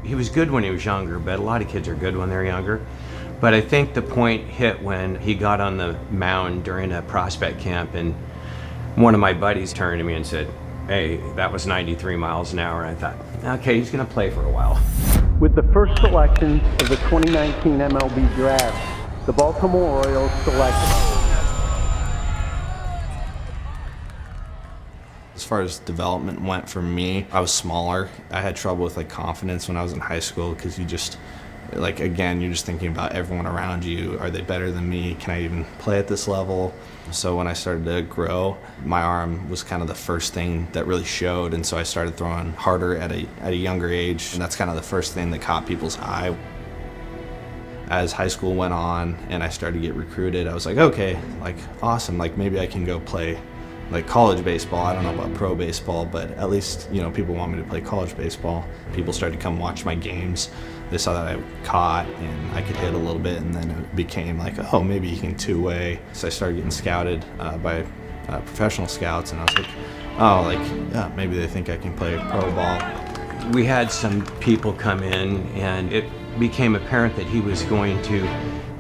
He was good when he was younger, but a lot of kids are good when they're younger. But I think the point hit when he got on the mound during a prospect camp, and one of my buddies turned to me and said, "Hey, that was 93 miles an hour." And I thought, okay, he's gonna play for a while. With the first selection of the 2019 MLB Draft, the Baltimore Orioles selected. As far as development went for me, I was smaller. I had trouble with like confidence when I was in high school because you just, like, again, you're just thinking about everyone around you. Are they better than me? Can I even play at this level? So when I started to grow, my arm was kind of the first thing that really showed, and so I started throwing harder at a younger age, and that's kind of the first thing that caught people's eye. As high school went on and I started to get recruited, I was like, okay, like, awesome, like maybe I can go play like college baseball. I don't know about pro baseball, but at least, you know, people want me to play college baseball. People started to come watch my games. They saw that I caught and I could hit a little bit, and then it became like, oh, maybe you can two-way. So I started getting scouted by professional scouts, and I was like, oh, like, yeah, maybe they think I can play pro ball. We had some people come in, and it became apparent that he was going to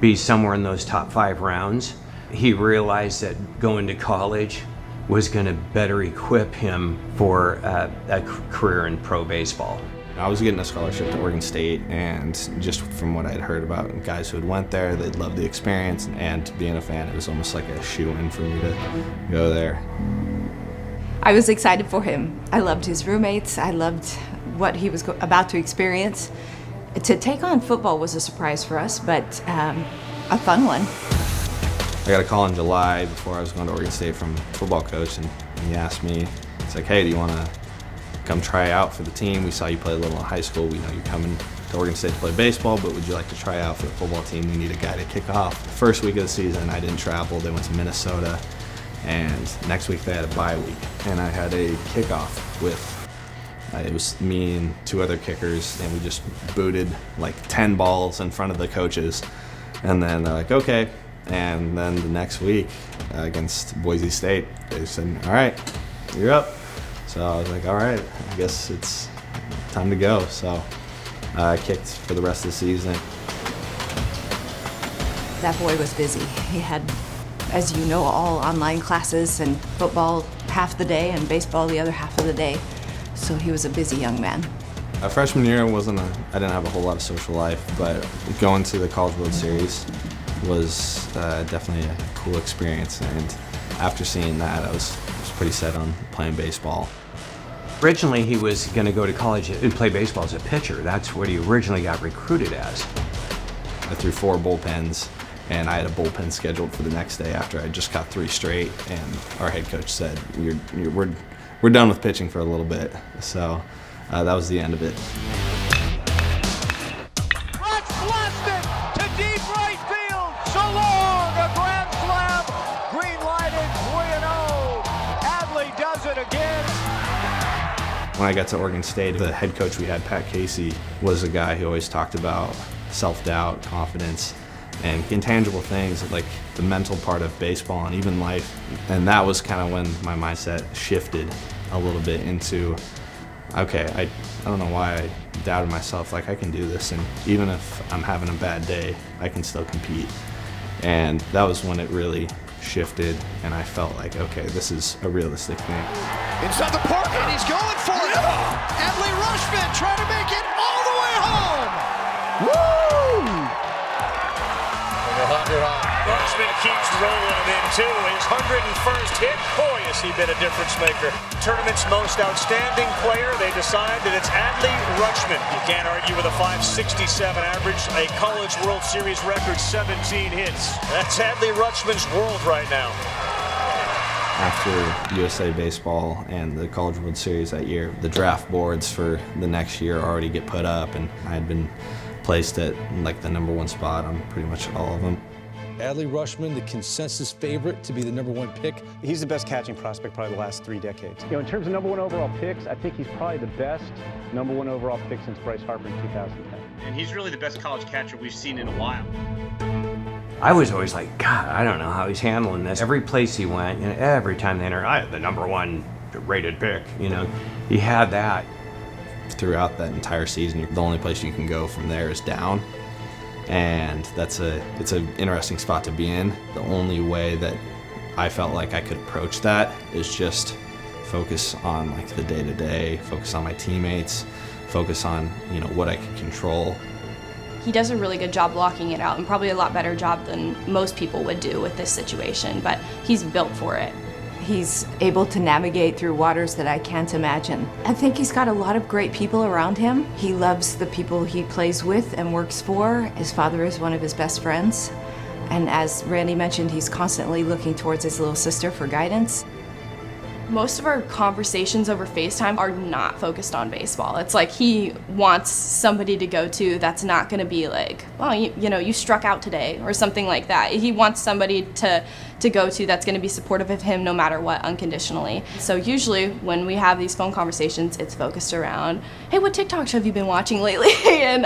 be somewhere in those top 5 rounds. He realized that going to college was going to better equip him for a career in pro baseball. I was getting a scholarship to Oregon State, and just from what I'd heard about guys who had went there, they'd loved the experience, and being a fan, it was almost like a shoe-in for me to go there. I was excited for him. I loved his roommates. I loved what he was about to experience. To take on football was a surprise for us, but a fun one. I got a call in July before I was going to Oregon State from a football coach, and he asked me, it's like, hey, do you want to come try out for the team? We saw you play a little in high school. We know you're coming to Oregon State to play baseball, but would you like to try out for the football team? We need a guy to kick off. The first week of the season, I didn't travel. They went to Minnesota, and next week they had a bye week, and I had a kickoff with, it was me and 2 other kickers, and we just booted like 10 balls in front of the coaches, and then they're like, okay. And then the next week against Boise State, they said, all right, you're up. So I was like, all right, I guess it's time to go. So I kicked for the rest of the season. That boy was busy. He had, as you know, all online classes, and football half the day and baseball the other half of the day. So he was a busy young man. Freshman year I didn't have a whole lot of social life, but going to the College World Series was definitely a cool experience, and after seeing that, I was pretty set on playing baseball. Originally, he was going to go to college and play baseball as a pitcher. That's what he originally got recruited as. I threw 4 bullpens, and I had a bullpen scheduled for the next day after I just caught 3 straight, and our head coach said, we're done with pitching for a little bit. So that was the end of it. When I got to Oregon State, the head coach we had, Pat Casey, was a guy who always talked about self-doubt, confidence, and intangible things like the mental part of baseball and even life. And that was kind of when my mindset shifted a little bit into, okay, I don't know why I doubted myself, like I can do this, and even if I'm having a bad day, I can still compete. And that was when it really shifted, and I felt like, okay, this is a realistic thing. Inside the park, and he's going for it. Adley Rutschman trying to make it all the way home. Woo! Rutschman keeps rolling him in too. His 101st hit. Boy, has he been a difference maker. Tournament's most outstanding player. They decide that it's Adley Rutschman. You can't argue with a .567 average, a College World Series record 17 hits. That's Adley Rutschman's world right now. After USA Baseball and the College World Series that year, the draft boards for the next year already get put up, and I had been placed at like the #1 spot on pretty much all of them. Adley Rutschman, the consensus favorite to be the #1 pick. He's the best catching prospect probably the last 3 decades. You know, in terms of #1 overall picks, I think he's probably the best #1 overall pick since Bryce Harper in 2010. And he's really the best college catcher we've seen in a while. I was always like, God, I don't know how he's handling this. Every place he went, you know, every time they entered, I had the #1 rated pick, you know. He had that throughout that entire season, the only place you can go from there is down. And it's an interesting spot to be in. The only way that I felt like I could approach that is just focus on like the day-to-day, focus on my teammates, focus on, you know, what I can control. He does a really good job blocking it out, and probably a lot better job than most people would do with this situation, but he's built for it. He's able to navigate through waters that I can't imagine. I think he's got a lot of great people around him. He loves the people he plays with and works for. His father is one of his best friends. And as Randy mentioned, he's constantly looking towards his little sister for guidance. Most of our conversations over FaceTime are not focused on baseball. It's like he wants somebody to go to that's not going to be like, well, you know, you struck out today or something like that. He wants somebody to go to that's going to be supportive of him no matter what, unconditionally. So usually when we have these phone conversations, it's focused around, hey, what TikToks have you been watching lately? And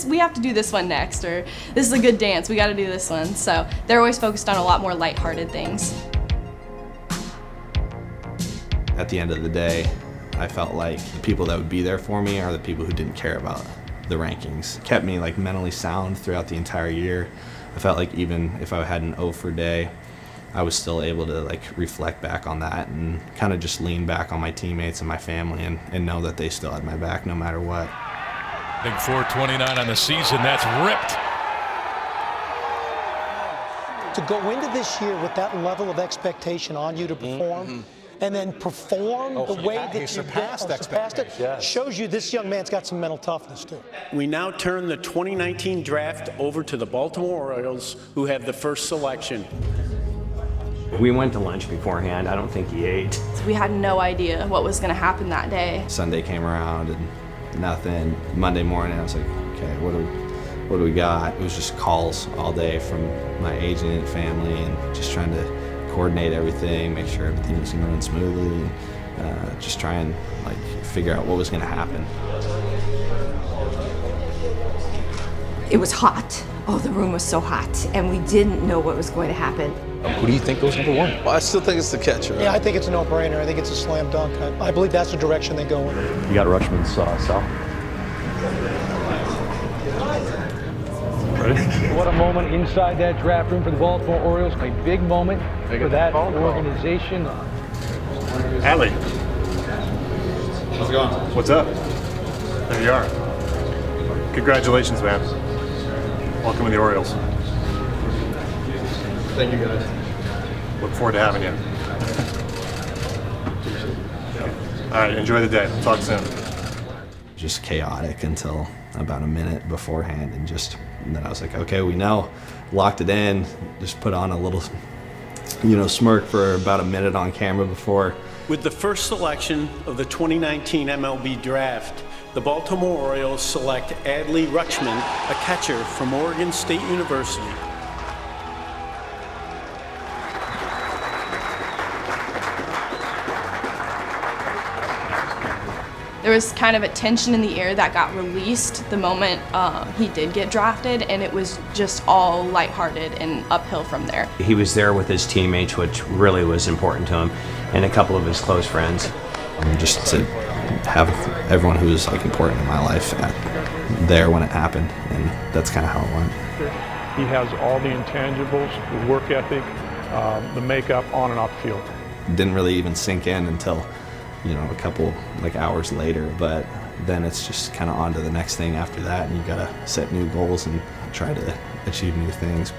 we have to do this one next, or this is a good dance, we got to do this one. So they're always focused on a lot more lighthearted things. At the end of the day, I felt like the people that would be there for me are the people who didn't care about the rankings. It kept me like mentally sound throughout the entire year. I felt like even if I had an 0 for day, I was still able to like reflect back on that and kind of just lean back on my teammates and my family and know that they still had my back no matter what. Big 429 on the season, that's ripped. To go into this year with that level of expectation on you to perform, and then perform the way that you surpassed it, yes, shows you this young man's got some mental toughness too. We now turn the 2019 draft over to the Baltimore Orioles, who have the first selection. We went to lunch beforehand. I don't think he ate. We had no idea what was going to happen that day. Sunday came around and nothing. Monday morning I was like, okay, what do we got? It was just calls all day from my agent and family and just trying to coordinate everything, make sure everything was going to run smoothly, and just try and like figure out what was going to happen. It was hot. Oh, the room was so hot, and we didn't know what was going to happen. Who do you think goes number 1? Well, I still think it's the catcher. Yeah, I think it's a no-brainer. I think it's a slam dunk. I believe that's the direction they go in. You got Rutschman's cell. What a moment inside that draft room for the Baltimore Orioles. A big moment for that organization. Adley. How's it going? What's up? There you are. Congratulations, man. Welcome to the Orioles. Thank you, guys. Look forward to having you. All right, enjoy the day. Talk soon. Just chaotic until about a minute beforehand, and then I was like, okay, we know, locked it in, just put on a little, smirk for about a minute on camera before. With the first selection of the 2019 MLB draft, the Baltimore Orioles select Adley Rutschman, a catcher from Oregon State University. There was kind of a tension in the air that got released the moment he did get drafted, and it was just all lighthearted and uphill from there. He was there with his teammates, which really was important to him, and a couple of his close friends. Just to have everyone who was like important in my life there when it happened, and that's kind of how it went. He has all the intangibles, the work ethic, the makeup on and off the field. Didn't really even sink in until a couple hours later, but then it's just kind of on to the next thing after that, and you gotta set new goals and try to achieve new things.